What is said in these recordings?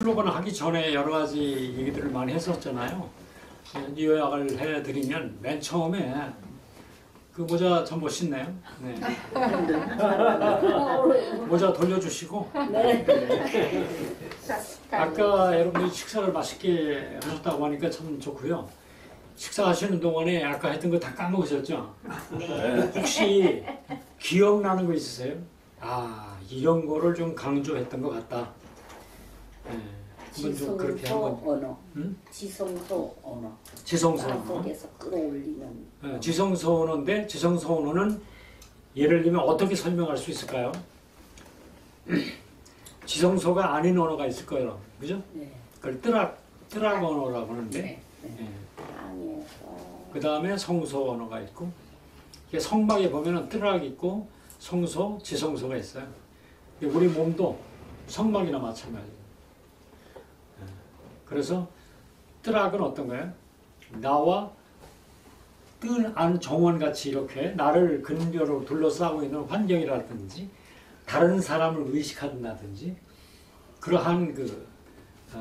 슬로건 하기 전에 여러 가지 얘기들을 많이 했었잖아요. 요약을 해드리면 맨 처음에 그 모자 참 멋있네요. 네. 모자 돌려주시고. 네. 아까 여러분들이 식사를 맛있게 하셨다고 하니까 참 좋고요. 식사하시는 동안에 아까 했던 거 다 까먹으셨죠? 네. 혹시 기억나는 거 있으세요? 아, 이런 거를 좀 강조했던 것 같다. 네. 한번 좀 그렇게 한번. 언어. 응? 지성소 언어. 지성소 언어. 속에서 끌어올리는. 네, 지성소 언어인데 지성소 언어는 예를 들면 어떻게 설명할 수 있을까요? 지성소가 아닌 언어가 있을 거예요. 그죠? 네. 그걸 뜨락 언어라고 하는데. 네. 네. 네. 그 다음에 성소 언어가 있고, 성막에 보면은 뜨락 있고, 성소, 지성소가 있어요. 우리 몸도 성막이나 마찬가지예요. 그래서 뜨락은 어떤 거예요? 나와 뜰 안 정원같이 이렇게 나를 근별로 둘러싸고 있는 환경이라든지 다른 사람을 의식한다든지 그러한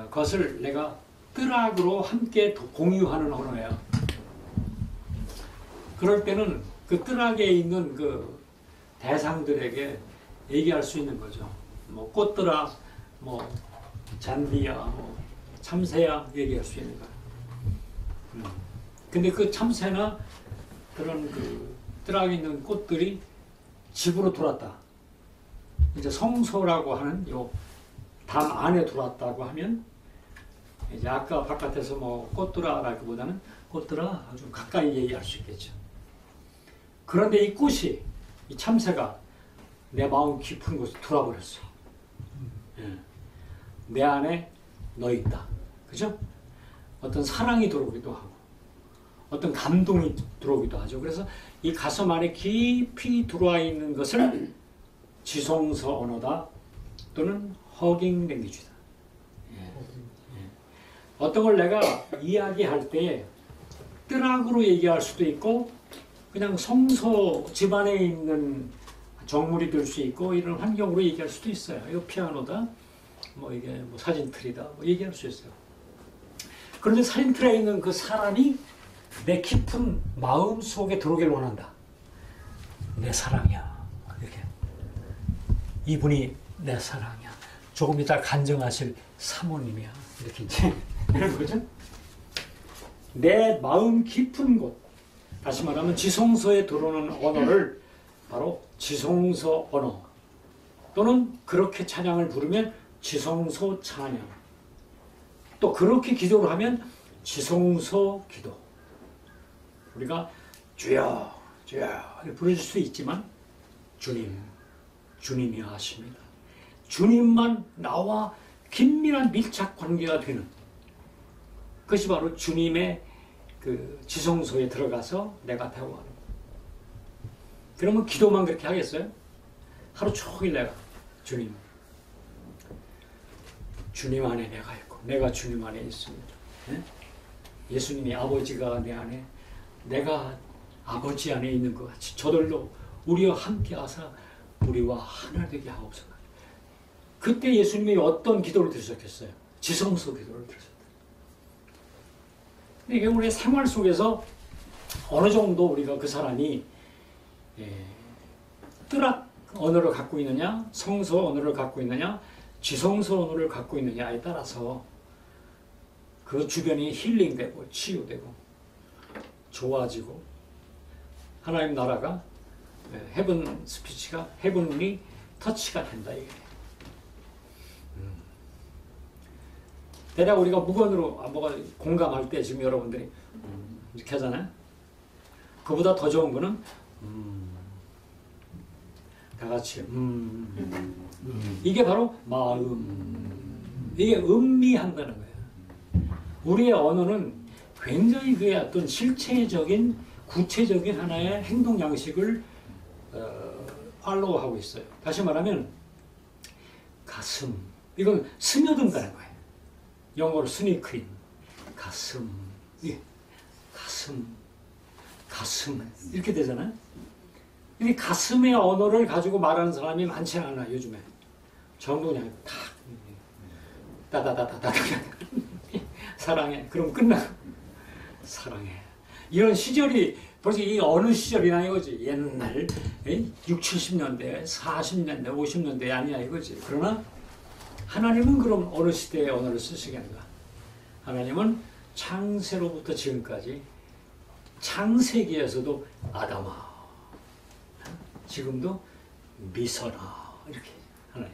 것을 내가 뜨락으로 함께 공유하는 언어예요. 그럴 때는 그 뜨락에 있는 그 대상들에게 얘기할 수 있는 거죠. 뭐 꽃뜨락, 뭐 잔디야, 뭐 참새야 얘기할 수 있는 거예요. 근데 그 참새나 그런 그 뜨락에 있는 꽃들이 집으로 들어왔다. 이제 성소라고 하는 요 담 안에 들어왔다고 하면 이제 아까 바깥에서 뭐 꽃들아라기보다는 꽃들아 아주 가까이 얘기할 수 있겠죠. 그런데 이 꽃이, 이 참새가 내 마음 깊은 곳에 들어와버렸어. 내 안에 너 있다. 그죠? 어떤 사랑이 들어오기도 하고, 어떤 감동이 들어오기도 하죠. 그래서 이 가슴 안에 깊이 들어와 있는 것을 지성서 언어다 또는 허깅 랭귀지다. 어떤 걸 내가 이야기할 때 뜨락으로 얘기할 수도 있고, 그냥 성소 집안에 있는 정물이 될 수 있고, 이런 환경으로 얘기할 수도 있어요. 이거 피아노다, 뭐 이게 뭐 사진틀이다, 뭐 얘기할 수 있어요. 그런데 사진틀에 있는 그 사람이 내 깊은 마음 속에 들어오길 원한다. 내 사랑이야. 이렇게. 이분이 내 사랑이야. 조금 이따 간증하실 사모님이야. 이렇게 이제 이런 거죠. 내 마음 깊은 곳. 다시 말하면 지성소에 들어오는 언어를 바로 지성소 언어 또는 그렇게 찬양을 부르면 지성소 찬양, 또 그렇게 기도를 하면 지성소 기도. 우리가 주여 주여 부르실 수 있지만 주님이 하십니다. 주님만 나와 긴밀한 밀착 관계가 되는 그것이 바로 주님의 그 지성소에 들어가서 내가 대화하는 거. 그러면 기도만 그렇게 하겠어요? 하루 종일 내가 주님 안에 내가 있고 내가 주님 안에 있습니다. 네? 예수님이 아버지가 내 안에, 내가 아버지 안에 있는 것 같이 저들도 우리와 함께 하사 우리와 하나 되게 하옵소서. 그때 예수님이 어떤 기도를 들으셨겠어요? 지성소 기도를 들으셨다. 이게 우리의 생활 속에서 어느 정도 우리가 그 사람이 뜨락 언어를 갖고 있느냐, 성소 언어를 갖고 있느냐, 지성소 언어를 갖고 있느냐에 따라서 그 주변이 힐링되고 치유되고 좋아지고 하나님 나라가 헤븐 스피치가 헤븐리 터치가 된다 이게. 대략 우리가 무건으로 뭐가 공감할 때 지금 여러분들이 이렇게 하잖아요. 그보다 더 좋은 거는 다 같이 이게 바로 마음. 이게 음미한다는 거예요. 우리의 언어는 굉장히 그의 어떤 실체적인 구체적인 하나의 행동 양식을 팔로우하고 있어요. 다시 말하면 가슴, 이건 스며든다는 거예요. 영어로 스니크인, 가슴, 예, 가슴 이렇게 되잖아요. 이 가슴의 언어를 가지고 말하는 사람이 많지 않아 요즘에. 전부 그냥 탁 따다다다다다 사랑해. 그럼 끝나. 사랑해. 이런 시절이 벌써 이 어느 시절이나 이거지. 옛날 6, 70년대, 40년대, 50년대 아니야 이거지. 그러나 하나님은 그럼 어느 시대의 언어를 쓰시겠는가? 하나님은 창세로부터 지금까지 창세기에서도 아담아, 지금도 미선아 이렇게 하나님,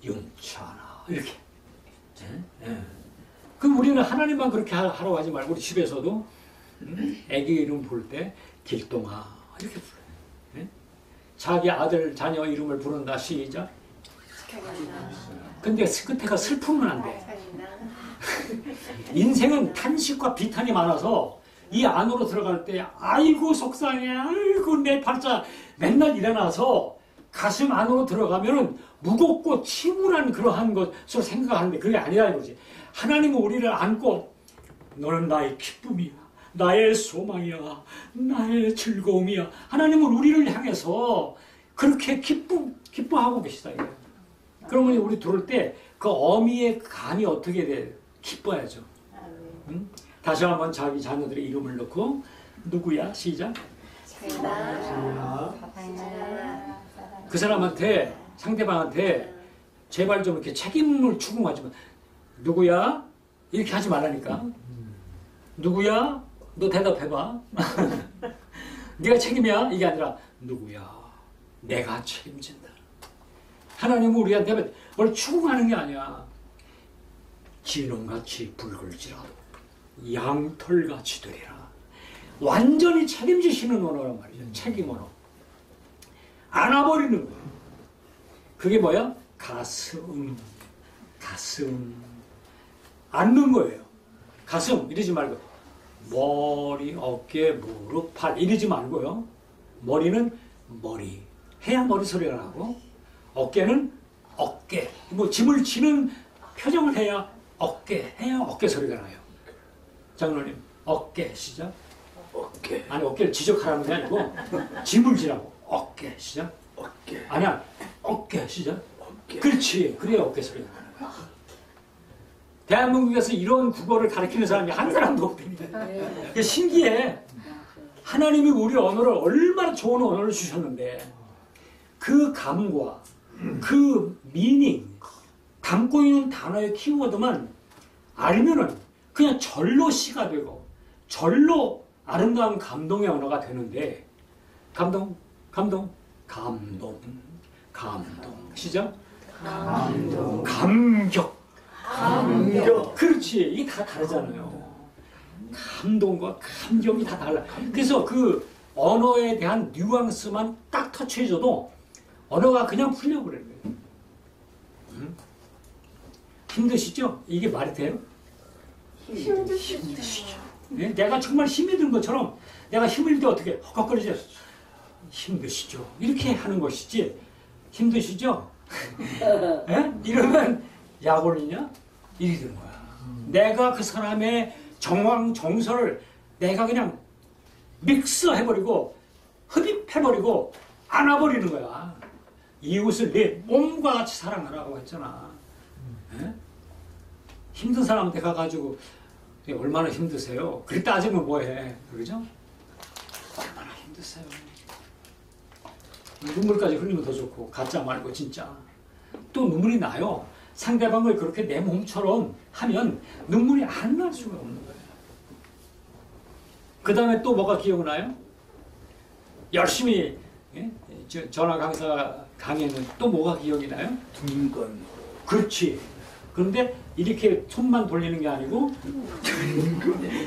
윤찬아 이렇게. 그럼 우리는 하나님만 그렇게 하라고 하지 말고 우리 집에서도 애기 이름 부를 때 길동아 이렇게 불러요. 자기 아들 자녀 이름을 부른다 시작. 근데 끝에가 슬프면 안 돼. 인생은 탄식과 비탄이 많아서 이 안으로 들어갈 때 아이고 속상해, 아이고 내 팔자 맨날 일어나서 가슴 안으로 들어가면은 무겁고 침울한 그러한 것을 생각하는데 그게 아니라 이거지. 하나님은 우리를 안고 너는 나의 기쁨이야, 나의 소망이야, 나의 즐거움이야. 하나님은 우리를 향해서 그렇게 기뻐하고 계시다 이거예요. 그러면 우리 들을 때 그 어미의 감이 어떻게 돼? 기뻐야죠. 응? 다시 한번 자기 자녀들의 이름을 넣고 누구야? 시작. 그 사람한테 상대방한테 제발 좀 이렇게 책임을 추궁하지 마. 누구야? 이렇게 하지 말라니까. 누구야? 너 대답해봐. 네가 책임이야? 이게 아니라 누구야? 내가 책임진다. 하나님은 우리한테 뭘 추궁하는 게 아니야. 진홍같이 붉을지라도 양털같이 되리라. 완전히 책임지시는 언어란 말이죠. 책임 언어. 안아버리는 거예요. 그게 뭐야? 가슴. 안는 거예요. 가슴 이러지 말고 머리, 어깨, 무릎, 팔 이러지 말고요. 머리는 머리 해야 머리 소리가 나고, 어깨는 어깨, 뭐 짐을 지는 표정을 해야 어깨 소리가 나요. 장로님 어깨 시작. 어깨. 아니 어깨를 지적하라는 게 아니고 짐을 지라고. 어깨 시작. 어깨. 아니야 어깨 시작. 어깨. 그렇지. 그래야 어깨 소리가 나는 거야. 대한민국에서 이런 국어를 가르치는 사람이 한 사람도 없답니다. 그게 신기해. 하나님이 우리 언어를 얼마나 좋은 언어를 주셨는데 그 감과 그 미닝, 담고 있는 단어의 키워드만 알면은 그냥 절로 시가 되고 절로 아름다운 감동의 언어가 되는데, 감동 시작. 감격. 그렇지. 이게 다 다르잖아요. 감동과 감격이 다 달라. 그래서 그 언어에 대한 뉘앙스만 딱 터치해줘도 언어가 그냥 풀려버리는 거예요. 힘드시죠? 이게 말이 돼요? 힘드시죠. 네? 내가 정말 힘이 든 것처럼 내가 힘을 들 때 어떻게 헉헉거리죠? 힘드시죠? 이렇게 하는 것이지. 힘드시죠? 네? 이러면 약올리냐? 이렇게 되는 거야. 내가 그 사람의 정황, 정서를 내가 그냥 믹스해버리고 흡입해버리고 안아버리는 거야. 이웃을 내 몸과 같이 사랑하라고 했잖아. 네? 힘든 사람한테 가가지고 얼마나 힘드세요? 그렇게 따지면 뭐해? 그러죠? 얼마나 힘드세요? 눈물까지 흘리면 더 좋고, 가짜 말고 진짜. 또 눈물이 나요. 상대방을 그렇게 내 몸처럼 하면 눈물이 안 날 수가 없는 거예요. 그 다음에 또 뭐가 기억나요? 열심히 전화 강사 강의는 또 뭐가 기억이 나요? 둥근. 그렇지. 그런데 이렇게 손만 돌리는 게 아니고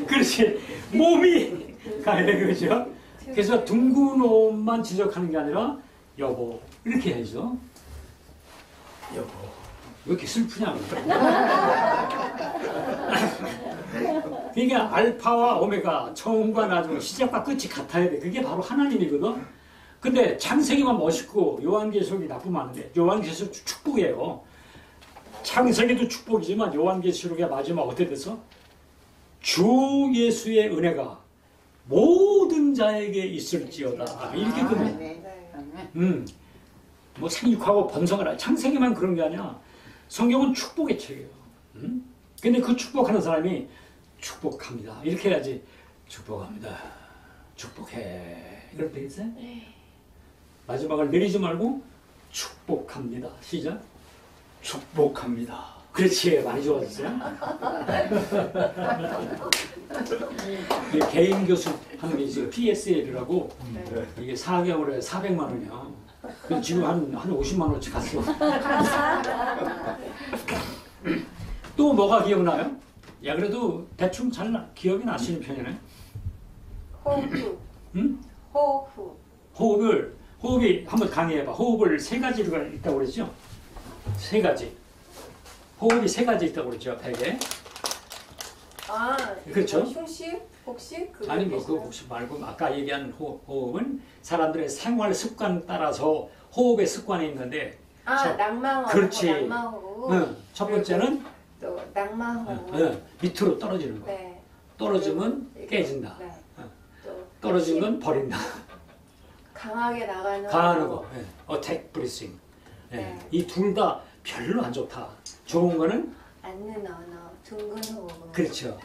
그렇지. 몸이 가야 돼. 그렇죠? 그래서 둥근 옷만 지적하는 게 아니라 여보 이렇게 해야죠. 여보 왜 이렇게 슬프냐고. 그러니까 알파와 오메가, 처음과 나중, 시작과 끝이 같아야 돼. 그게 바로 하나님이거든. 근데 창세기만 멋있고 요한계시록이 나쁘면 안 돼. 요한계시록 축복이에요. 창세기도 축복이지만 요한계시록의 마지막 어떻게 돼서? 주 예수의 은혜가 모든 자에게 있을지어다. 이렇게 끝내. 뭐 생육하고 번성하라. 창세기만 그런 게 아니야. 성경은 축복의 책이에요. 응? 근데 그 축복하는 사람이 축복합니다. 이렇게 해야지. 축복합니다. 축복해. 이럴 때 있어요? 마지막을 내리지 말고 축복합니다. 시작. 축복합니다. 그렇지. 많이 좋아졌어요. 이 개인 교수 하는 게 지금 PSL이라고 이게 4개월에 400만 원이야. 그래서 지금 한 50만 원치 갔어. 또 뭐가 기억나요? 야, 그래도 대충 잘 기억이 나시는 편이네. 호흡. 응? 호흡. 호흡이 한번 강의해봐. 호흡을 세 가지가 있다고 그랬죠? 세 가지. 호흡이 세 가지 있다고 그랬죠, 베개. 아, 그렇죠. 흉식? 복식? 그거 아니 뭐 그 계시나요? 혹시 말고 아까 얘기한 호흡은 사람들의 생활 습관 따라서 호흡의 습관이 있는데 아, 낙마호흡. 그렇지. 낙마호흡. 응, 첫 번째는 또 낙마호흡. 응, 밑으로 떨어지는 거. 네. 떨어지면 그리고 깨진다. 네. 응. 또 떨어지면 버린다. 강하게 나가는 강하는 거. 예. 어택 브리싱. 예. 네. 이 둘 다 별로 안 좋다. 좋은 거는 앉는 언어, 둥근 호흡. 그렇죠.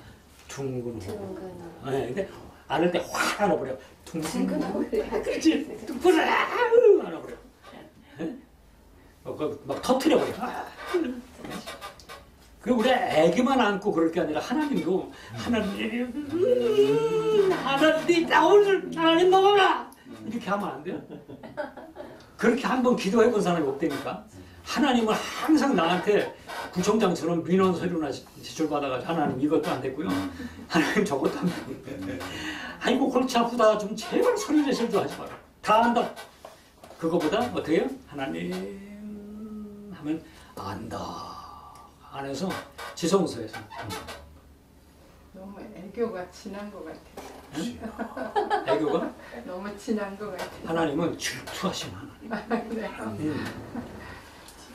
둥근 호흡. 둥근 호흡. 예. 근데 안을 때 확 안아버려. 둥근 호흡. 그렇지. 둥근 안아버려. 예? 막 터트려버려. 그리고 우리 애기만 안고 그럴 게 아니라 하나님도 하나님 나 오늘 하나님 먹어라 이렇게 하면 안 돼요. 그렇게 한번 기도해 본 사람이 없다니까. 하나님은 항상 나한테 구청장처럼 민원 서류나 제출받아가지고 하나님 이것도 안 됐고요. 하나님 저것도 안 됐고요. 아이고 골치 아프다 좀 제발 서류 제출 좀 하지 마라. 다 안다. 그거보다 어떻게 해요? 하나님 하면 안다. 안에서 지성소에서 너무 애교가 진한 것 같아. 애교가 너무 진한 것 같아. 하나님은 질투하신 하나님. 네.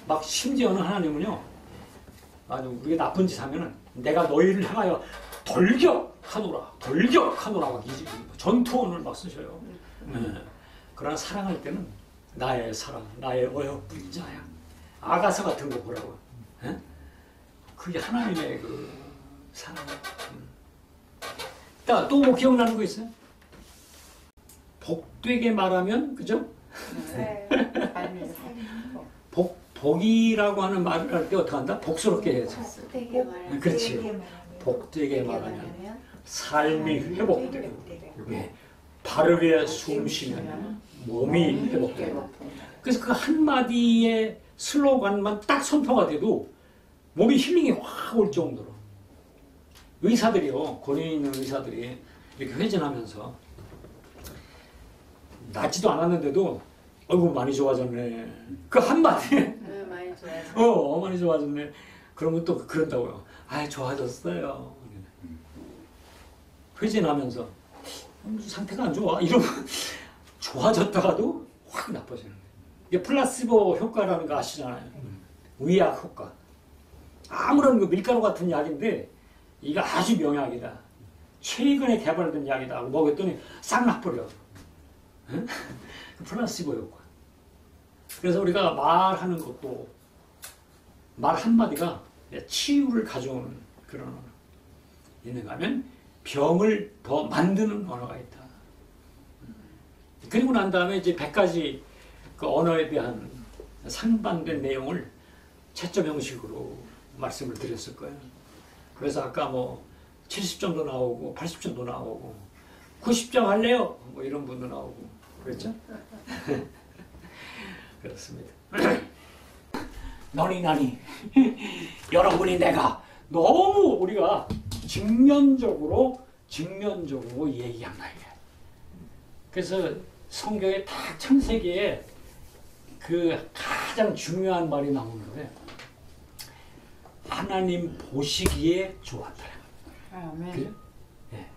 막 심지어는 하나님은요. 아주 우리가 나쁜 짓 하면은 내가 너희를 향하여 돌격하노라. 돌격하노라. 막 전투원을 막 쓰셔요. 그러나 사랑할 때는 나의 사랑, 나의 어여쁜 자야. 아가서 같은 거 보라고. 예? 그게 하나님의 그 사랑. 또 뭐 기억나는 거 있어요? 복되게 말하면 그죠? 네. 복이라고 하는 말을 할 때 어떻게 한다? 복스럽게 해야지. 복되게 말하면. 그렇지. 복되게 말하면 삶이 회복되고 예. 바르게 숨 쉬면 몸이 회복되고. 그래서 그 한마디의 슬로건만 딱 선포가 돼도 몸이 힐링이 확 올 정도로. 의사들이요, 권위 있는 의사들이 이렇게 회진하면서 낫지도 않았는데도 얼굴 많이 좋아졌네. 그 한마디에 네, 많이 좋아요. 많이 좋아졌네. 그러면 또 그런다고요. 아, 좋아졌어요. 회진하면서 상태가 안 좋아. 이러면 좋아졌다가도 확 나빠지는 거예요. 이게 플라시보 효과라는 거 아시잖아요. 위약 효과. 아무런 그 밀가루 같은 약인데 이거 아주 명약이다. 최근에 개발된 약이다. 하고 먹었더니 싹 나버려. 응? 플라시보 효과. 그래서 우리가 말하는 것도 말 한마디가 치유를 가져오는 그런 언어. 있는가 하면 병을 더 만드는 언어가 있다. 그리고 난 다음에 이제 100가지 그 언어에 대한 상반된 내용을 채점 형식으로 말씀을 드렸을 거예요. 그래서 아까 뭐 70점도 나오고 80점도 나오고 90점 할래요? 뭐 이런 분도 나오고 그랬죠? 그렇습니다. 너니 나니 여러분이 내가 너무 우리가 직면적으로 얘기한다 이게. 그래서 성경에 다 창세기에 그 가장 중요한 말이 나오는데 하나님 보시기에 좋았다. 아멘. 그죠? 예.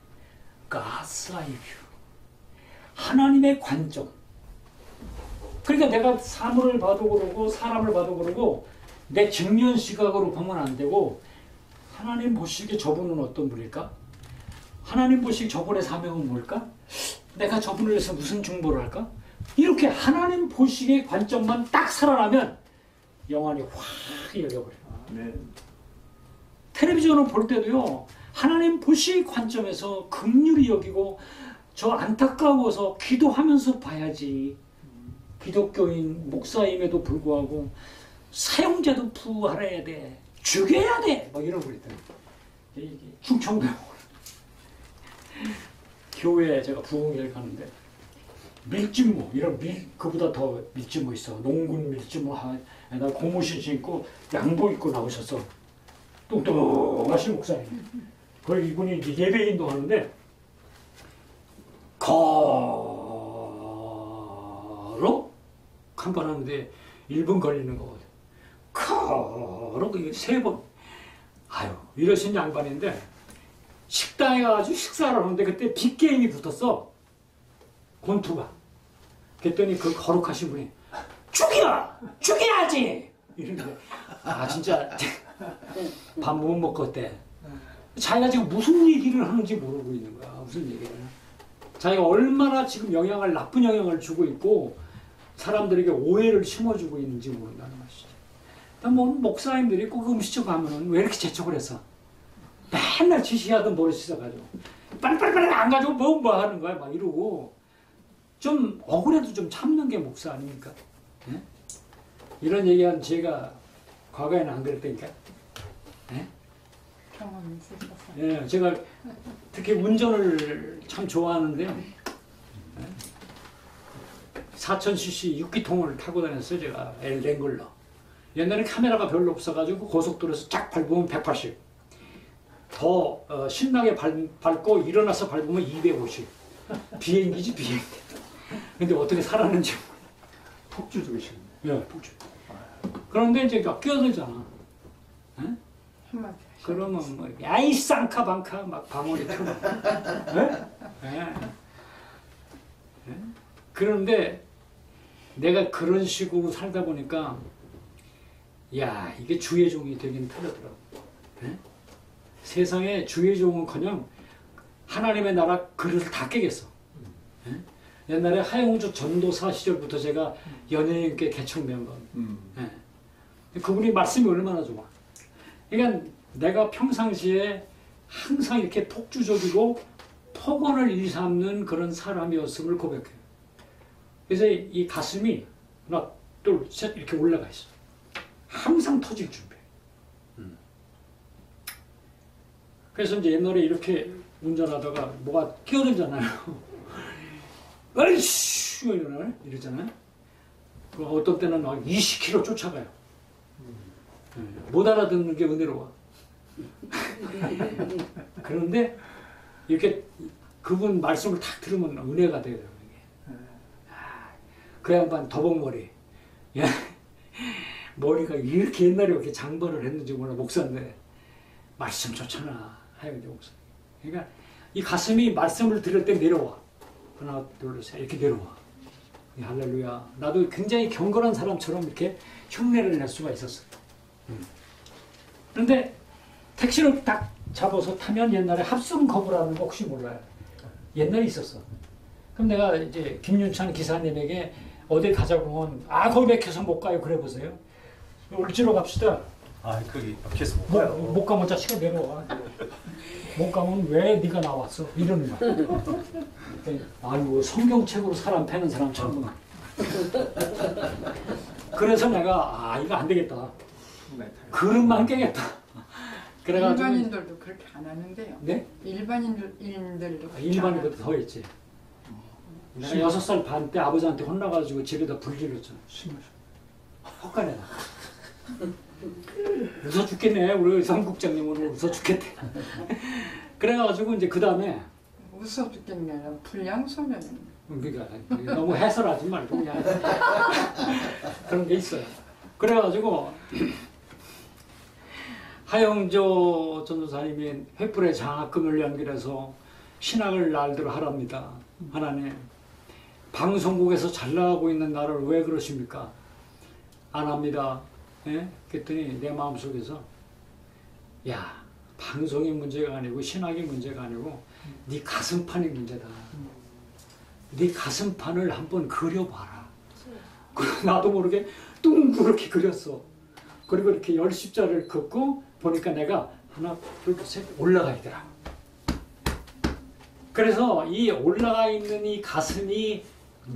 God's eye view. 하나님의 관점. 그러니까 내가 사물을 봐도 그러고 사람을 봐도 그러고 내 직면 시각으로 보면 안 되고 하나님 보시기에 저분은 어떤 분일까? 하나님 보시기에 저분의 사명은 뭘까? 내가 저분을 위해서 무슨 중보를 할까? 이렇게 하나님 보시기에 관점만 딱 살아나면 영안이 확 열려버려요. 네. 텔레비전을 볼 때도요, 하나님 보시 관점에서 긍휼히 여기고 저 안타까워서 기도하면서 봐야지. 기독교인 목사임에도 불구하고 사형제도 부활해야 돼. 죽여야 돼. 막 이런 거 있더라고요. 충청도 교회에 제가 부흥회를 가는데 밀짚모 이런 그보다 더 밀짚모 있어. 농군 밀짚모 에다 고무신 신고 양복 입고 나오셨어. 뚱뚱하신 목사님. 그걸 이분이 이제 예배 인도하는데 거로 칸반하는데 1분 걸리는 거거든. 거로 3번. 아유 이러신 양반인데 식당에 가가지고 식사를 하는데 그때 빅게임이 붙었어. 권투가. 그랬더니 그 거룩하신 분이 죽여야지 이러는데 아 진짜 밥 못 먹었대. 자기가 지금 무슨 얘기를 하는지 모르고 있는 거야. 무슨 얘기를. 자기가 얼마나 지금 나쁜 영향을 주고 있고 사람들에게 오해를 심어주고 있는지 모른다는 것이죠. 뭐 목사님들이 꼭 음식점 가면은 왜 이렇게 재촉을 했어? 맨날 지시하던 버릇 있어가지고 빨리빨리 안 가지고 뭐 하는 거야 막 이러고 좀 억울해도 좀 참는 게 목사 아닙니까? 네? 이런 얘기한 제가 과거에는 안 그랬다니까. 네? 경험이 있으셔서. 예, 제가 특히 운전을 참 좋아하는데요. 네? 4000cc 6기통을 타고 다녔어요. 제가 랭글러. 옛날에 카메라가 별로 없어가지고 고속도로에서 쫙 밟으면 180. 더 신나게 밟고 일어나서 밟으면 250. 비행기지 비행기. 근데 어떻게 살았는지. 폭주족이시네. 예, 폭주. 그런데 이제 끼어들잖아. 예? 한마디. 그러면 뭐 야이 쌍카 방카 막 방울이 틀어. 예? 예? 그런데 내가 그런 식으로 살다 보니까 야 이게 주의 종이 되긴 틀렸더라고. 예? 세상에 주의 종은커녕 하나님의 나라 그릇을 다 깨겠어. 예? 옛날에 하영주 전도사 시절부터 제가 연예인께 개척된 건. 예. 그분이 말씀이 얼마나 좋아. 그러니까 내가 평상시에 항상 이렇게 폭주적이고 폭언을 일삼는 그런 사람이었음을 고백해요. 그래서 이 가슴이 하나, 둘, 셋 이렇게 올라가 있어. 항상 터질 준비. 그래서 이제 옛날에 이렇게 운전하다가 뭐가 끼어들잖아요. 어이씨! 이러잖아요. 어떤 때는 막 20km 쫓아가요. 못 알아듣는 게 은혜로워. 그런데 이렇게 그분 말씀을 탁 들으면 은혜가 돼요. 그 양반 더벅머리. 머리가 이렇게 옛날에 이렇게 장발을 했는지 몰라. 목사인데 말씀 좋잖아. 하영대 목사. 그러니까 이 가슴이 말씀을 들을 때 내려와. 하나, 둘, 셋 이렇게 내려와. 할렐루야. 나도 굉장히 경건한 사람처럼 이렇게 흉내를 낼 수가 있었어. 그런데 택시를 딱 잡아서 타면 옛날에 합성 거부라는 거 혹시 몰라요? 옛날에 있었어. 그럼 내가 이제 김윤찬 기사님에게 어디 가자고 하면 거기 막혀서 못 가요. 그래 보세요. 울지로 갑시다. 거기 막혀서 못 가면 자식아 내려와. 못 가면 왜 네가 나왔어? 이러는 거야. 아이고 성경책으로 사람 패는 사람처럼. 그래서 내가 이거 안 되겠다. 그릇만 깨겠다. 그래가지고 일반인들도 그렇게 안 하는데요. 네? 일반인들도 일반인보다 더 했지. 내가 6살 반 때 아버지한테 혼나가지고 집에다 불 지렸잖아. 헛간에다. 웃어 죽겠네. 우리 성국장님은 웃어 죽겠대. 그래가지고 이제 그 다음에 웃어 죽겠는 게 아니라 불량소년은 그러니까 너무 해설하지 말고 그냥 그런 게 있어요. 그래가지고 하영조 전도사님이 횃불에 장학금을 연결해서 신학을 날대로 하랍니다. 하나님 방송국에서 잘 나가고 있는 나를 왜 그러십니까? 안 합니다. 예? 그랬더니 내 마음속에서 야 방송이 문제가 아니고 신학이 문제가 아니고 네 가슴판이 문제다. 네 가슴판을 한번 그려봐라. 나도 모르게 둥그렇게 그렸어. 그리고 이렇게 10자를 긋고 보니까 내가 하나, 둘, 셋 올라가 있더라. 그래서 이 올라가 있는 이 가슴이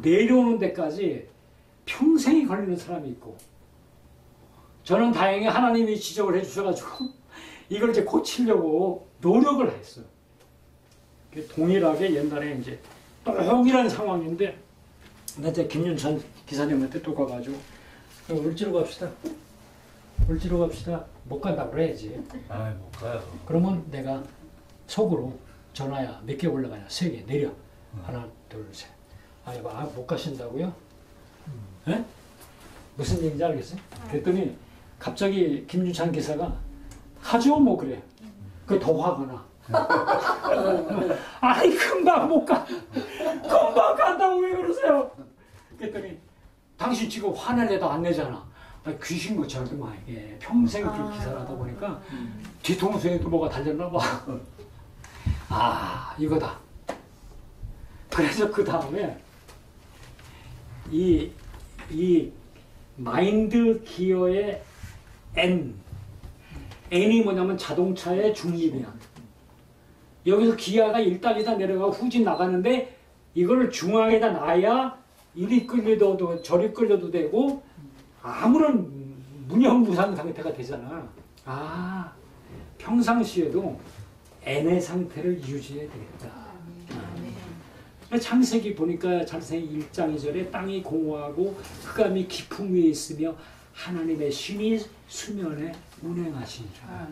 내려오는 데까지 평생이 걸리는 사람이 있고, 저는 다행히 하나님이 지적을 해주셔가지고 이걸 이제 고치려고 노력을 했어요. 동일하게 옛날에 이제 동일한 상황인데, 나 이제 김윤찬 기사님한테 또 가가지고 울지로 갑시다. 울지로 갑시다. 못 간다고 그래야지. 아이 못 가요. 그러면 내가 속으로 전화야 몇 개 올라가냐? 3개 내려. 하나 둘 셋. 아니 못 가신다고요? 예? 무슨 얘기인지 알겠어요? 그랬더니 갑자기 김윤찬 기사가 하죠 뭐 그래. 그 더 화가 나. 아니 금방 못 가. 금방 간다고 왜 그러세요? 그랬더니 당신 지금 화내려도 안 내잖아. 아니, 귀신 것처럼 막 이게 평생 기사를 하다 보니까 뒤통수에도 뭐가 달렸나 봐. 아 이거다. 그래서 그 다음에 이 마인드 기어의 N이 뭐냐면 자동차의 중립이야. 여기서 기아가 1단이다 내려가고 후진 나가는데 이걸 중앙에다 놔야 이리 끌려도 저리 끌려도 되고 아무런 무념무상 상태가 되잖아. 아 평상시에도 N의 상태를 유지해야 되겠다. 창세기 보니까 창세기 1장 2절에 땅이 공허하고 흑암이 깊음 위에 있으며 하나님의 신이 수면에 운행하시니라.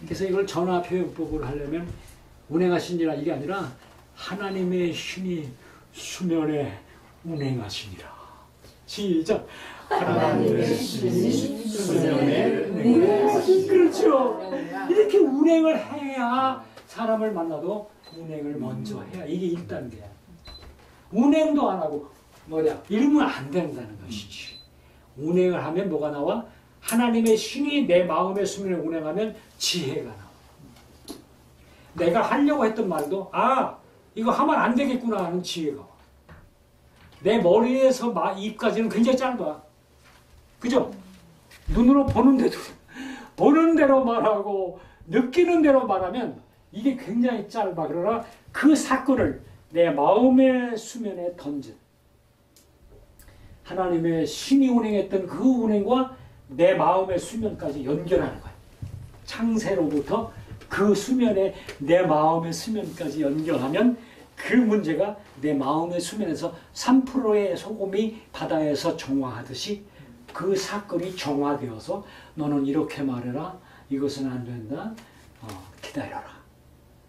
그래서 이걸 전화 표현법을 하려면 운행하시니라 이게 아니라 하나님의 신이 수면에 운행하시니라. 시작. 하나님의 신이 수면에 운행하시니라. 그렇죠. 이렇게 운행을 해야 사람을 만나도 운행을 먼저 해야 이게 1단계야. 운행도 안 하고 뭐냐 이러면 안 된다는 것이지. 운행을 하면 뭐가 나와? 하나님의 신이 내 마음의 수면에 운행하면 지혜가 나와. 내가 하려고 했던 말도 이거 하면 안 되겠구나 하는 지혜가 와. 내 머리에서 입까지는 굉장히 짧아. 그죠? 눈으로 보는데도 보는 대로 말하고 느끼는 대로 말하면 이게 굉장히 짧아. 그러나 그 사건을 내 마음의 수면에 던진 하나님의 신이 운행했던 그 운행과 내 마음의 수면까지 연결하는 거야. 창세로부터 그 수면에 내 마음의 수면까지 연결하면 그 문제가 내 마음의 수면에서 3%의 소금이 바다에서 정화하듯이 그 사건이 정화되어서 너는 이렇게 말해라. 이것은 안 된다. 기다려라.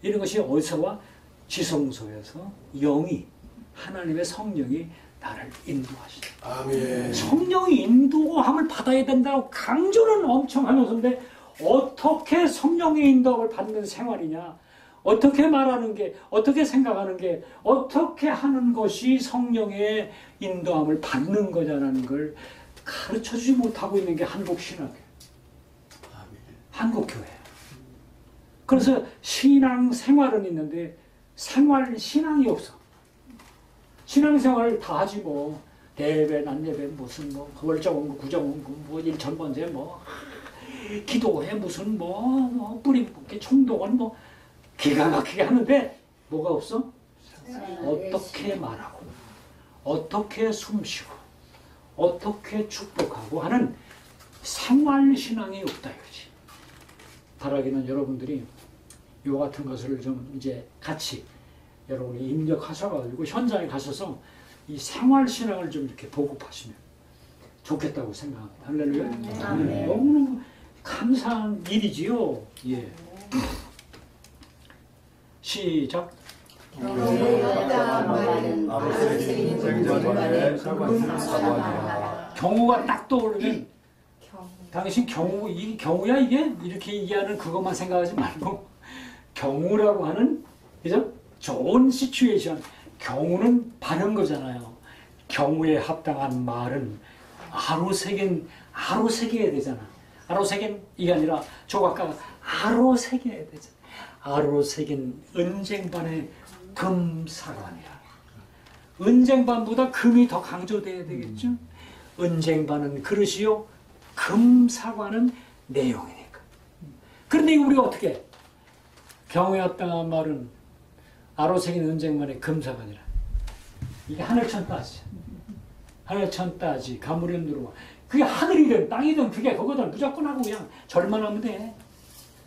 이런 것이 어디서 와? 지성소에서 영이 하나님의 성령이 나를 인도하시다. 아멘. 성령이 인도함을 받아야 된다고 강조는 엄청 하면서인데 어떻게 성령의 인도함을 받는 생활이냐? 어떻게 말하는 게, 어떻게 생각하는 게, 어떻게 하는 것이 성령의 인도함을 받는 거냐는 걸 가르쳐주지 못하고 있는 게 한국신학교예요. 한국교회예요. 그래서 신앙 생활은 있는데 생활 신앙이 없어. 신앙생활을 다 하지 뭐 대예배, 낮예배, 무슨 뭐 월정원구, 구정원구, 뭐 일천번제, 뭐 기도회 무슨 뭐 뿌리 뽑기, 총동원 뭐 기가 막히게 하는데 뭐가 없어? 어떻게 말하고, 어떻게 숨쉬고, 어떻게 축복하고 하는 생활 신앙이 없다 이거지. 바라기는 여러분들이 요 같은 것을 좀 이제 같이 여러분이 입력하셔가지고 현장에 가셔서 이 생활신앙을 좀 이렇게 보급하시면 좋겠다고 생각합니다. 할렐루야. 너무너무 감사한 일이지요. 예. 시작. 경우가 딱 떠오르면 당신 경우, 이 경우야 이게? 이렇게 얘기하는 그것만 생각하지 말고 경우라고 하는, 그죠? 좋은 시츄에이션, 경우는 바른 거잖아요. 경우에 합당한 말은 아로새겨야 되잖아. 아로새긴 이게 아니라 조각가가 아로새겨야 되잖아. 아로새긴 은쟁반의 금사관이라. 은쟁반보다 금이 더 강조돼야 되겠죠. 은쟁반은 그릇이요, 금사과는 내용이니까. 그런데 이거 우리가 어떻게 해? 경우에 합당한 말은 아로새긴 은쟁반의 금사가 아니라 이게 하늘천 따지. 하늘천 따지 가물연 누르고 그게 하늘이든 땅이든 그게 그거든 무조건 하고 그냥 절만 하면 돼.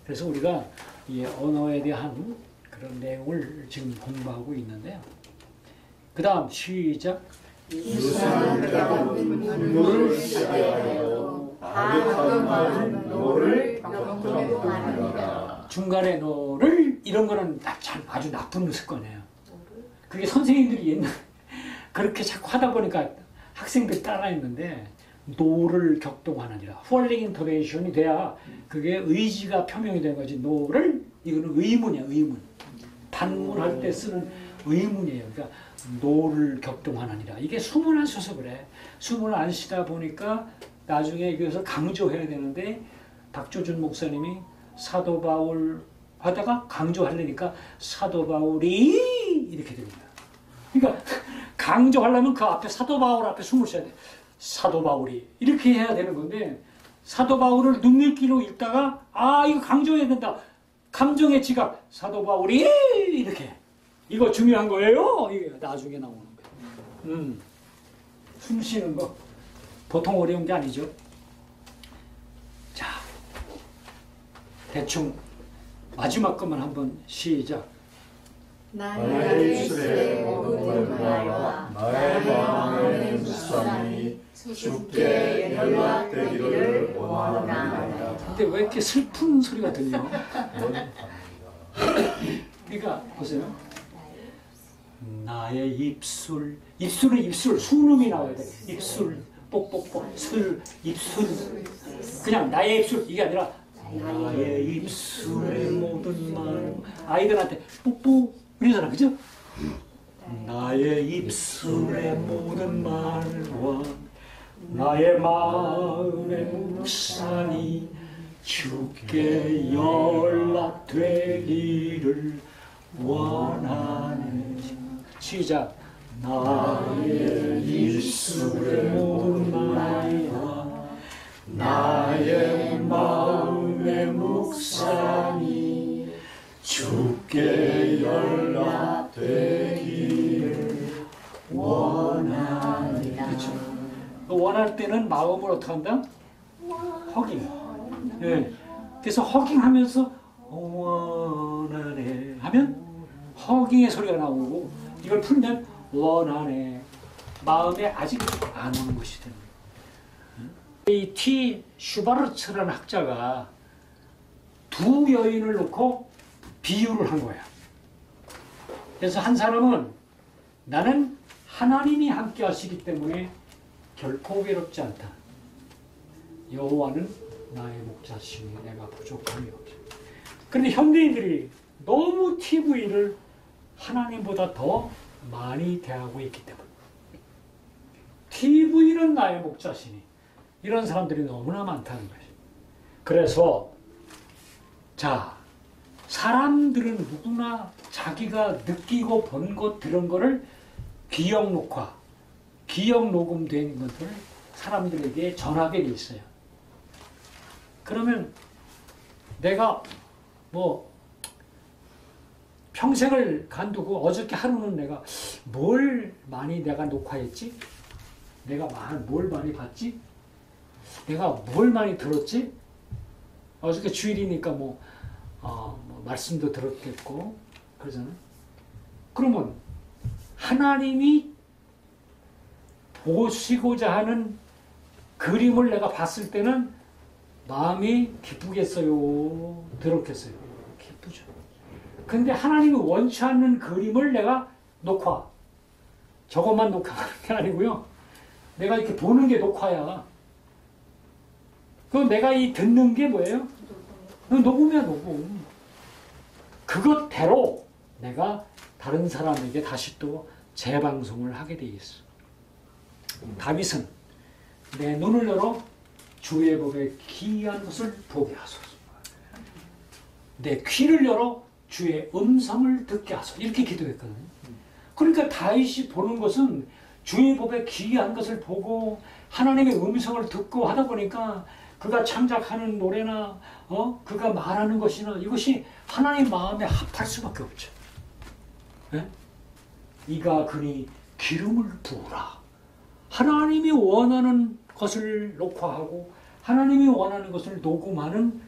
그래서 우리가 이 언어에 대한 그런 내용을 지금 공부하고 있는데요. 그 다음 시작. 분노를 시작하여 가득한 노를 경고하느니라. 중간에 너를 이런 거는 아주 나쁜 습관이에요. 그게 선생님들이 옛날 그렇게 자꾸 하다 보니까 학생들이 따라했는데 노를 격동하느니라. falling intonation이 돼야 그게 의지가 표명이 된 거지. 노를 이거는 의문이야. 의문. 반문할 때 쓰는 의문이에요. 그러니까 노를 격동하느니라. 이게 숨을 안 쉬어서 그래. 숨을 안 쉬다 보니까 나중에 이것을 강조해야 되는데 박조준 목사님이 사도 바울 하다가 강조하려니까 사도 바울이 이렇게 됩니다. 그러니까 강조하려면 그 앞에 사도 바울 앞에 숨을 쉬어야 돼. 사도 바울이 이렇게 해야 되는 건데 사도 바울을 눈밀기로 읽다가 아 이거 강조해야 된다. 감정의 지각 사도 바울이 이렇게 이거 중요한 거예요. 이게 나중에 나오는 거예요. 숨 쉬는 거 보통 어려운 게 아니죠. 자, 대충 마지막 것만 한번 시작. 나의 입술의 모든 말과 나의 마음의 묵상이 주께 연락되기를 원합니다. 근데 왜 이렇게 슬픈 소리가 들려? 그러니까 보세요. 나의 입술, 입술은 입술, 순음이 나와야 돼. 입술, 뽁뽁뽁, 입술. 그냥 나의 입술 이게 아니라 나의 입술의 모든 말. 아이들한테 뽁뽁 이러잖아, 그죠? 나의 입술의 모든 말과 나의 마음의 묵상이 주께 연락되기를 원하네. 시작. 나의 입술의 모든 말과 나의 마음의 묵상이 주께 연락되기를 원하네. 그렇죠? 원할 때는 마음을 어떻게 한다? 허깅. 네. 그래서 허깅하면서 원하네 하면 허깅의 소리가 나오고 이걸 풀면 원하네. 마음에 아직 안 오는 것이 되는 거예요. 이 T. 슈바르츠라는 학자가 두 여인을 놓고 비유를 한 거야. 그래서 한 사람은 나는 하나님이 함께 하시기 때문에 결코 외롭지 않다. 여호와는 나의 목자시니 내가 부족함이 없다. 그런데 현대인들이 너무 TV를 하나님보다 더 많이 대하고 있기 때문에 TV는 나의 목자시니 이런 사람들이 너무나 많다는 거예요. 그래서 자 사람들은 누구나 자기가 느끼고 본 것 들은 거를 기억 녹화, 기억 녹음된 것을 사람들에게 전하게 돼 있어요. 그러면 내가 뭐 평생을 간두고 어저께 하루는 내가 뭘 많이 내가 녹화했지? 내가 뭘 많이 봤지? 내가 뭘 많이 들었지? 어저께 주일이니까 뭐 말씀도 들었겠고 그러잖아요. 그러면 하나님이 보시고자 하는 그림을 내가 봤을 때는 마음이 기쁘겠어요? 더럽겠어요? 기쁘죠. 근데 하나님이 원치 않는 그림을 내가 녹화, 저것만 녹화하는 게 아니고요. 내가 이렇게 보는 게 녹화야. 그럼 내가 이 듣는 게 뭐예요? 녹음이야, 녹음. 그것대로 내가 다른 사람에게 다시 또 재방송을 하게 돼 있어. 다윗은 내 눈을 열어 주의 법에 기이한 것을 보게 하소서. 내 귀를 열어 주의 음성을 듣게 하소서. 이렇게 기도했거든요. 그러니까 다윗이 보는 것은 주의 법에 기이한 것을 보고 하나님의 음성을 듣고 하다 보니까 그가 창작하는 노래나 그가 말하는 것이나 이것이 하나님 마음에 합할 수밖에 없죠. 예? 이가 그니 기름을 부으라. 하나님이 원하는 것을 녹화하고 하나님이 원하는 것을 녹음하는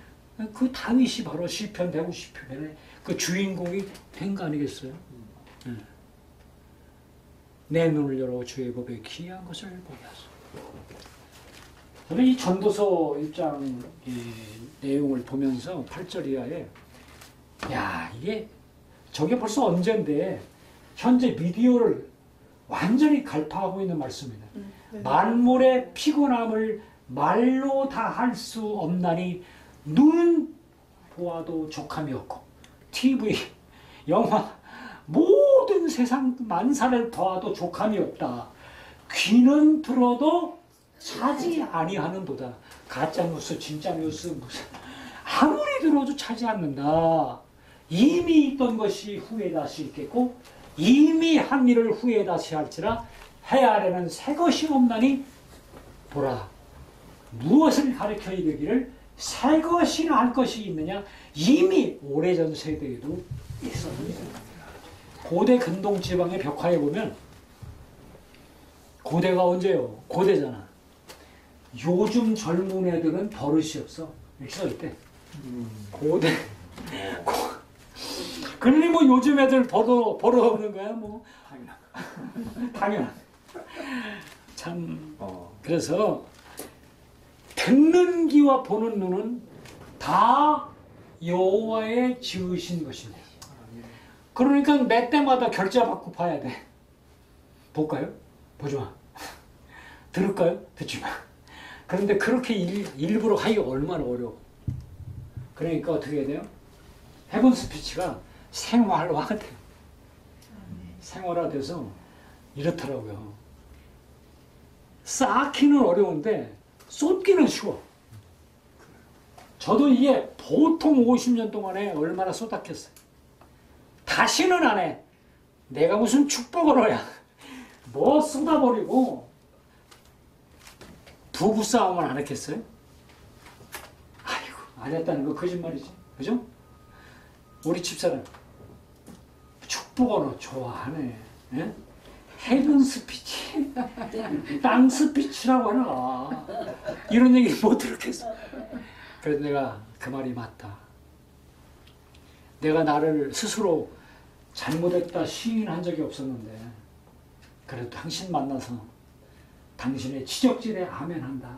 그 다윗이 바로 시편 150편의 그 주인공이 된 거 아니겠어요? 예. 내 눈을 열어 주의 법에 기이한 것을 보게 하소서. 저는 이 전도서 1장 내용을 보면서 8절 이하에 야 이게 저게 벌써 언젠데 현재 미디어를 완전히 갈파하고 있는 말씀입니다. 만물의 피곤함을 말로 다 할 수 없나니 눈 보아도 족함이 없고 TV, 영화 모든 세상 만사를 더하도 족함이 없다. 귀는 들어도 차지 아니하는도다. 가짜 뉴스, 진짜 뉴스 무슨 아무리 들어도 차지 않는다. 이미 있던 것이 후에 다시 있겠고 이미 한 일을 후에 다시 할지라 해 아래는 새 것이 없나니 보라. 무엇을 가르쳐 이르기를 새 것이나 할 것이 있느냐. 이미 오래전 세대에도 있었습니다. 고대 근동 지방의 벽화에 보면 고대가 언제요? 고대잖아. 요즘 젊은 애들은 버릇이 없어. 이렇게 써있대. 고대. 그러니 뭐 요즘 애들 버릇 없는 거야? 뭐. 당연한. 참. 그래서 듣는 귀와 보는 눈은 다 여호와의 지으신 것이냐. 그러니까 매 때마다 결제받고 봐야 돼. 볼까요? 보지 마. 들을까요? 듣지 마. 그런데 그렇게 일부러 하기가 얼마나 어려워. 그러니까 어떻게 해야 돼요? 헤븐 스피치가 생활화 돼요. 생활화돼서 이렇더라고요. 쌓기는 어려운데 쏟기는 쉬워. 저도 이게 보통 50년 동안에 얼마나 쏟았겠어요. 다시는 안 해. 내가 무슨 축복을 해야. 뭐 쏟아버리고 부부싸움을 안 했겠어요? 아이고, 안 했다는 거 거짓말이지. 그죠? 우리 집사람 축복 언어 좋아하네. 예? 헤븐 스피치, 땅 스피치라고 하나. 이런 얘기 못 들었겠어. 그래서 내가 그 말이 맞다. 내가 나를 스스로 잘못했다 시인한 적이 없었는데 그래도 당신 만나서 당신의 지적질에 아멘한다.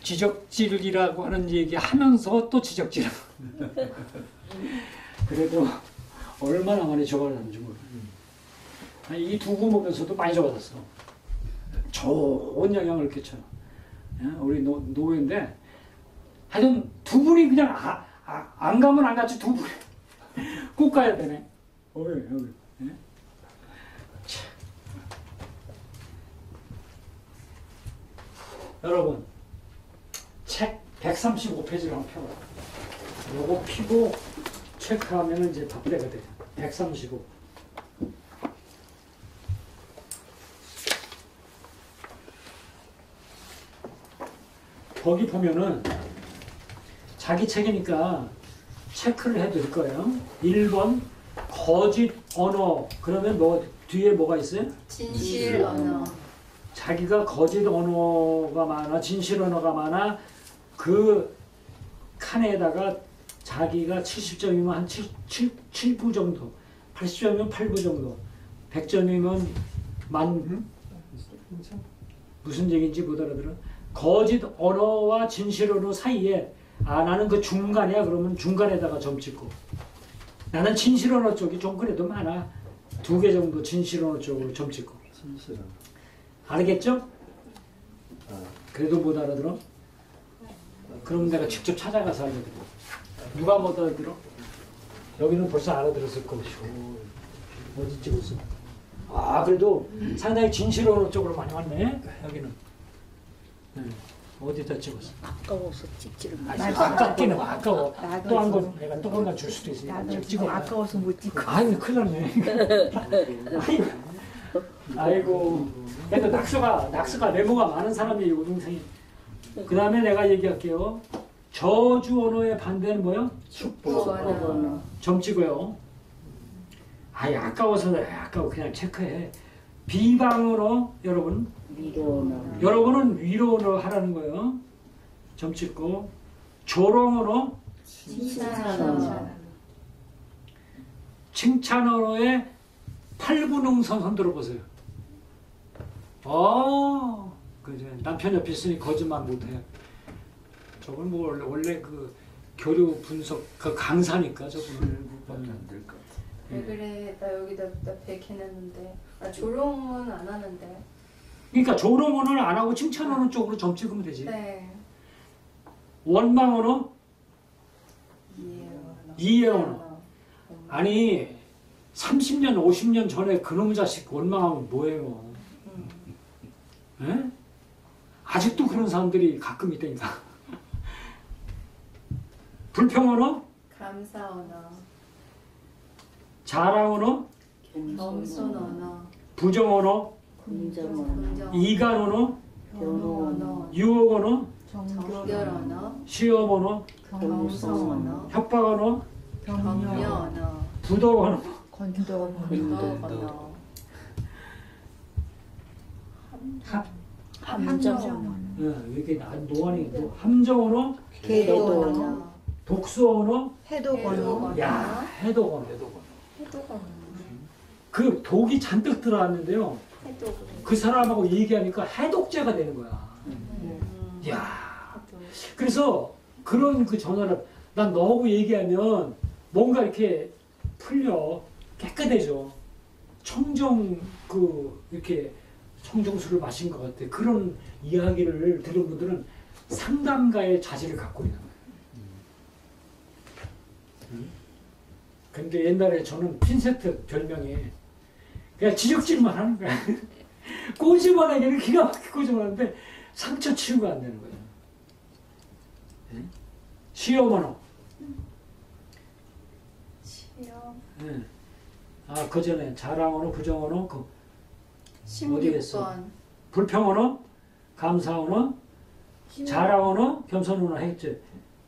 지적질이라고 하는 얘기 하면서 또 지적질. 그래도 얼마나 많이 적어놨는지 몰라. 이 두 분 보면서도 많이 적어놨어. 좋은 영향을 끼쳐. 우리 노예인데 하여튼 두 분이 그냥 안 가면 안 갔지 두 분이 꼭 가야 되네. 여기. 여러분 책 135페이지를 한번 펴봐요. 요거 피고 체크하면 이제 답대가 돼요. 135. 거기 보면은 자기 책이니까 체크를 해둘 거예요. 1번 거짓 언어. 그러면 뭐 뒤에 뭐가 있어요? 진실 언어. 자기가 거짓 언어가 많아, 진실 언어가 많아. 그 칸에다가 자기가 70점이면 한 7부 정도, 80점이면 8부 정도, 100점이면 무슨 얘기인지 못 알아들어. 거짓 언어와 진실 언어 사이에 나는 그 중간이야. 그러면 중간에다가 점 찍고, 나는 진실 언어 쪽이 좀 그래도 많아. 2개 정도 진실 언어 쪽으로 점 찍고. 알겠죠? 그래도 못 알아들어? 그럼 내가 직접 찾아가서 알려드려. 누가 못 알아들어? 여기는 벌써 알아들었을 것이고. 어디 찍었어? 그래도 상당히 진실 언어 쪽으로 많이 왔네. 여기는. 네. 어디다 찍었어? 아까워서 찍지를 아깝기는 아까워. 또 한 번 내가 또 한 번 줄 수도 있으니까 나도 찍어. 아까워서 못 찍어. 아니 큰일 났네. 아이고. 그래도 낙서가 메모가 많은 사람이 우동생이. 그 다음에 내가 얘기할게요. 저주 언어의 반대는 뭐요? 축복 언어. 점 찍어요. 아이 아까워서 아까워 그냥 체크해. 비방 언어 여러분. 여러분은 위로 언어 하라는 거예요. 점 찍고. 조롱 언어, 칭찬 언어의 8분응선 손 들어보세요. 그죠. 남편 옆에 있으니 거짓말 못해요. 저건 뭐 원래 그 교류 분석 그 강사니까 저분은. 밖에 안 될 것 같아. 왜 그래? 나 여기다 나 백해놨는데. 조롱은 안 하는데. 그러니까 조롱 언어를 안 하고 칭찬 언어 쪽으로 점 찍으면 되지. 네. 원망 언어, 이해요. 이해 언어. 아니 30년 50년 전에 그놈 자식 원망하면 뭐예요? 에? 아직도 그런 사람들이 가끔 있다니까. 불평 언어, 감사 언어. 자랑 언어, 겸손 언어. 부정 언어, 긍정 이간 언어, 변호 언어. 유혹 언어, 정결 언어. 시험 언어, 경성 언어. 협박 언어, 격려 언어. 부덕 언어. 건덕 언어. 함정 예, 이렇게 노안이 함정 언어, 계도 언어. 독수 언어, 해독 언어. 야 해독 언어. 해독 언어. 그 독이 잔뜩 들어왔는데요. 해독. 그 사람하고 얘기하니까 해독제가 되는 거야. 야 그래서 그런 그 전화를 난 너하고 얘기하면 뭔가 이렇게 풀려 깨끗해져. 청정 이렇게 청정수를 마신 것 같아. 그런 이야기를 들은 분들은 상담가의 자질을 갖고 있는 거예요. 근데 옛날에 저는 핀세트 별명이 그냥 지적질만 하는 거야. 꼬집어내기는 기가 막히게 꼬집어내는데 상처 치유가 안 되는 거예요. 시험 언어. 시험. 그 전에 자랑 언어, 부정 언어, 어디 했어? 16번. 불평 언어, 감사 언어, 자랑 언어, 겸손 언어 했지.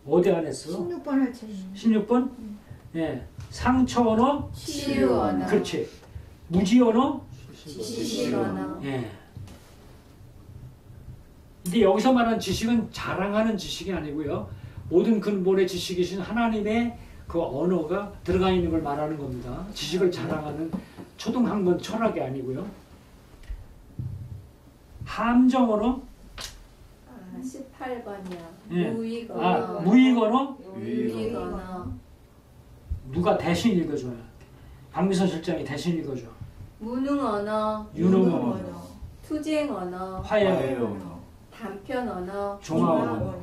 어디 안 했어? 16번 할 때. 16번? 예. 상처 언어, 치유 언어. 그렇지. 무지 언어, 지식 언어. 예. 근데 여기서 말하는 지식은 자랑하는 지식이 아니고요. 모든 근본의 지식이신 하나님의 그 언어가 들어가 있는 걸 말하는 겁니다. 지식을 자랑하는 초등학문 철학이 아니고요. 함정 언어, 18번이야. 예. 무익 언어. 무익 언어, 유익 언어. 누가 대신 읽어줘요. 박미선 실장이 대신 읽어줘. 무능 언어. 유능 언어, 투쟁 언어. 화해 언어, 단편 언어. 종합 언어,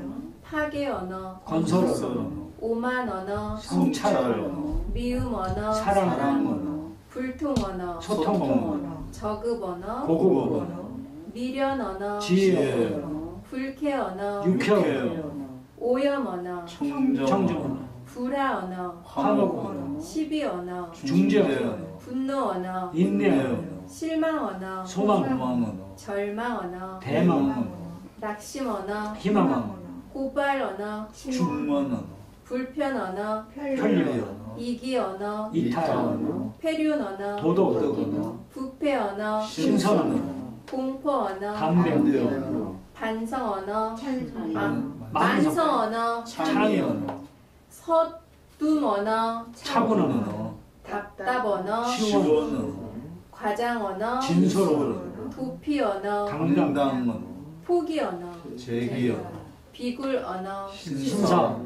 파괴 언어. 건설 언어, 오만 언어. 성찰 언어, 미움 언어. 사랑 언어, 불통 언어. 소통 언어, 저급 언어. 고급 언어, 미련 언어. 지혜 언어, 불쾌 언어. 육회 언어, 오염 언어. 청정 언어, 불화 언어. 화목 언어, 시비 언어. 중재 언어, 분노 언어. 인내 언어, 실망 언어. 소망 언어, 절망 언어. 대망 언어, 낙심 언어. 희망 언어, 고발 언어. 불편 언어. 편리 언어, 이기 언어. 이탈 언어, 폐륜 언어. 도덕 언어, 부패 언어. 신선 언어, 공포 언어. 담배 언어, 반성 언어. 만성, 만성 언어. 창의 언어, 서둠 언어. 차분 언어, 답답 언어. 시원 언어, 과장 언어. 진솔 언어, 도피 언어. 강당, 포기 언어. 제기요, 비굴 언어. 신사,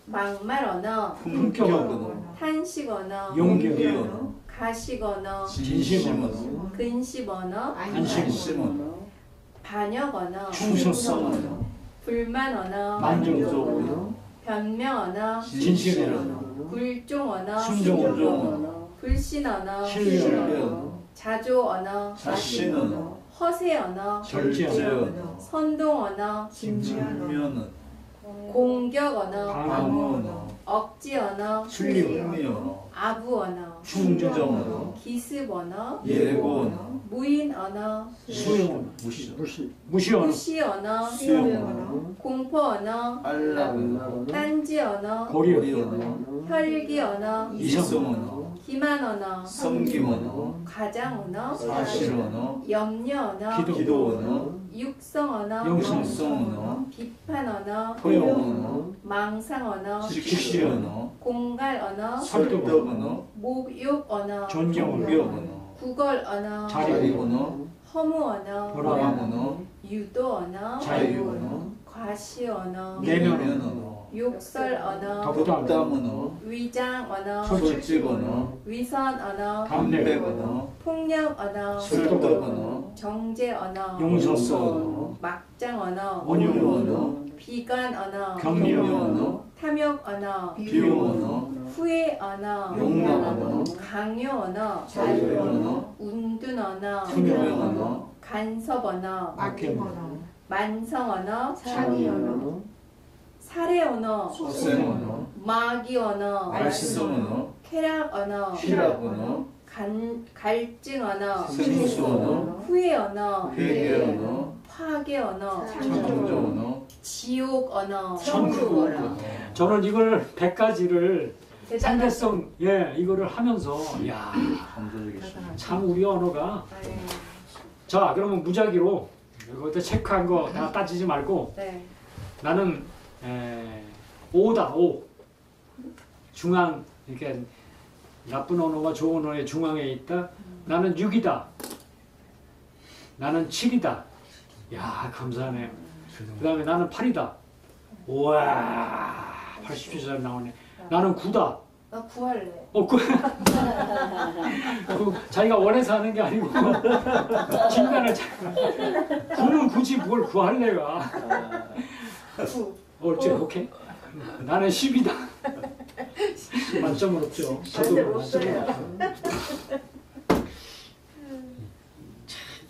막말 언어. 품격 언어, 탄식 언어. 용기 언어, 가식 언어. 진심 언어, 근심 언어. 안심 언어, 반역 언어. 충성성 언어, 불만 언어. 만족도 언어, 변명 언어. 진실 언어, 굴종 언어. 순종 언어, 불신 언어. 신뢰 언어, 자조 언어. 자신 언어, 허세 언어. 절제 언어, 선동 언어. 진면 공격 언어. 방어 언어, 억지 언어, 순리 승리 언어, 아부 언어, 충정 언어, 기습 언어, 예고 언어, 무인 언어, 수용 무시, 무시 언어 무시 언어, 수용 언어, 공포 언어, 알락 언어, 딴지 언어, 고리 고리 언어, 혈기 언어, 이성 언어, 기만 언어, 섬김 언어, 가장 언어, 사실 언어, 염려 언어, 기도 언어, 육성 언어, 영성. 영성 언어, 비판 언어, 허용 언어, 망상 언어, 직시 언어, 공갈 언어, 설득 언어, 목욕 언어, 존경 언어 공격 언어, 구걸 언어, 자리 언어, 허무 언어, 보람 언어, 유도 언어, 자유 언어, 과시 언어, 내면 언어, 욕설 언어, 덕담 덕담 언어, 위장 언어, 솔직 언어, 위선 언어, 담백 언어, 폭력 언어, 설득 언어, 정제 언어, 용서 언어, 막장 언어, 온유 언어, 비관 언어, 격려 언어, 탐욕 언어, 비용 언어, 후회 언어, 용납 언어, 강요 언어, 자유 언어, 운둔 언어, 투명 언어, 간섭 언어, 아낌 만성 언어, 창의 언어, 살해 언어, 속셈 언어, 마귀 언어, 말씀 언어, 쾌락 언어, 희락 언어, 갈증 언어, 생수 언어, 후회 언어, 회개 언어, 파괴 언어, 창조 언어, 지옥 언어, 천국 언어, 저는 이걸 100가지를 대단하죠. 상대성 이거를 하면서 야, 참 우리 언어가 네. 자 그러면 무작위로 이것도 체크한 거 다 따지지 말고 네. 나는 5다 5 중앙 이렇게 나쁜 언어와 좋은 언어의 중앙에 있다. 나는 6이다. 나는 7이다. 야 감사하네요. 그 다음에 나는 8이다. 우와 80점 나오네. 나는 9다. 나 구할래. 자기가 원해서 하는 게 아니고 중간을 9는 굳이 뭘 구할래가. 옳지 오케이. 나는 10이다. 만점은 없죠. 저도 만점은 없죠.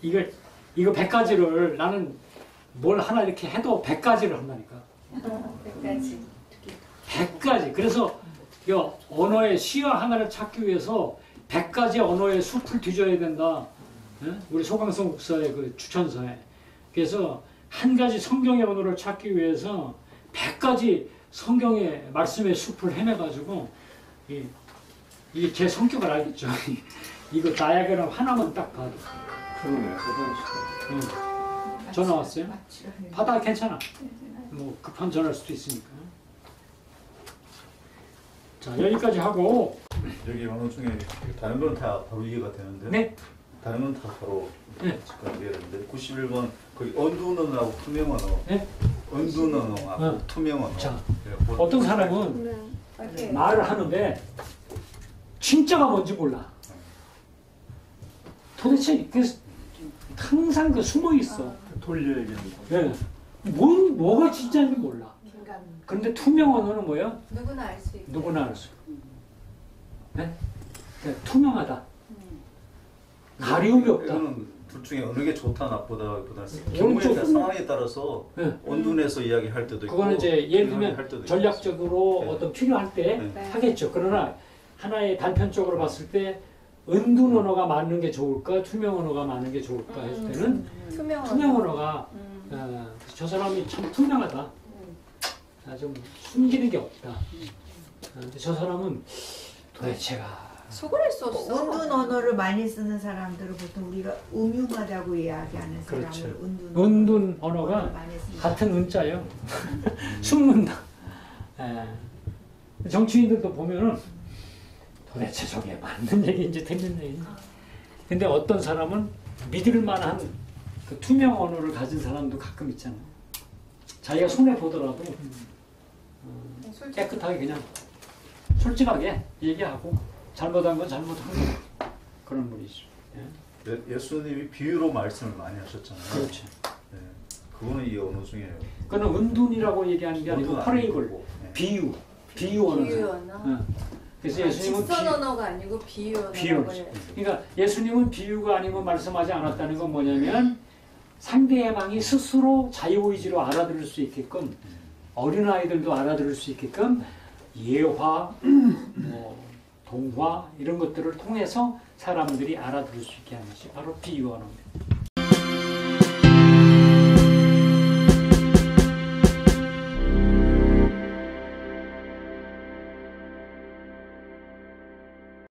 이거 100가지를 나는 뭘 하나 이렇게 해도 100가지를 한다니까. 100가지. 100가지. 그래서 이 언어의 시화 하나를 찾기 위해서 100가지 언어의 숲을 뒤져야 된다. 우리 소강성 국사의 그 추천서에. 그래서 한 가지 성경의 언어를 찾기 위해서 100가지 성경의 말씀의 숲을 헤매가지고 이게 제 성격을 알겠죠. 이거 다이아그램 하나만 딱 봐도. 전화 왔어요? 받아 괜찮아. 뭐 급한 전화일 수도 있으니까. 자 여기까지 하고 여기 언어 중에 다른 건 다 바로 이해가 되는데 네. 다른 건 다 바로 네. 직관 이해가 되는데 91번 거기 언둔 언어하고 투명 언어 네. 언둔 언어하고 투명 언어 자, 예, 어떤 사람은 오케이. 말을 하는데 진짜가 뭔지 몰라. 도대체 항상 숨어 있어. 돌려 얘기하는 거. 네. 뭐가 진짜인지 몰라. 그런데 투명 언어는 뭐야? 누구나 알 수 있고. 누구나 알 수. 네? 그러니까 투명하다. 가리움이 없다. 이거는 둘 중에 어느 게 좋다 나쁘다보다는 오른쪽. 경우에 따라 상황에 따라서 네. 언둔해서 이야기할 때도 있고 그거는 이제 예를 투명하게 들면 할 때도 있고. 전략적으로 네. 어떤 필요할 때 네. 하겠죠. 그러나 하나의 단편적으로 봤을 때 은둔 언어가 많은 게 좋을까, 투명 언어가 많은 게 좋을까 했을 때는 투명 투명 언어가 음. 저 사람이 참 투명하다. 좀 숨기는 게 없다. 근데 저 사람은 도대체가 속을 수 없어. 은둔 언어를 많이 쓰는 사람들은 보통 우리가 음흉하다고 이야기하는 사람을 그렇죠. 은둔 언어가 많이 씁니다. 같은 은자예요. 숨는다. 정치인들도 보면은 도대체 저게 맞는 얘기인지 틀린 얘기인지. 근데 어떤 사람은 믿을 만한 그 투명 언어를 가진 사람도 가끔 있잖아요. 자기가 손해 보더라도 깨끗하게 그냥 솔직하게 얘기하고 잘못한 건 잘못한 거 그런 분이죠. 예수님이 비유로 말씀을 많이 하셨잖아요. 그렇죠. 네. 그거는 이 언어 중에요. 그거는 은둔이라고 얘기하는 게 아니고 언어는 퍼레이블, 아니고, 네. 비유 비유 언어죠. 언어. 그래서 예수님은 직선 언어가 아니고 비유 언어라고 비유죠. 해요. 그러니까 예수님은 비유가 아니고 말씀하지 않았다는 건 뭐냐면 상대방이 스스로 자유의지로 알아들을 수 있게끔 어린아이들도 알아들을 수 있게끔 예화, 동화 이런 것들을 통해서 사람들이 알아들을 수 있게 하는 것이 바로 비유하는 겁니다.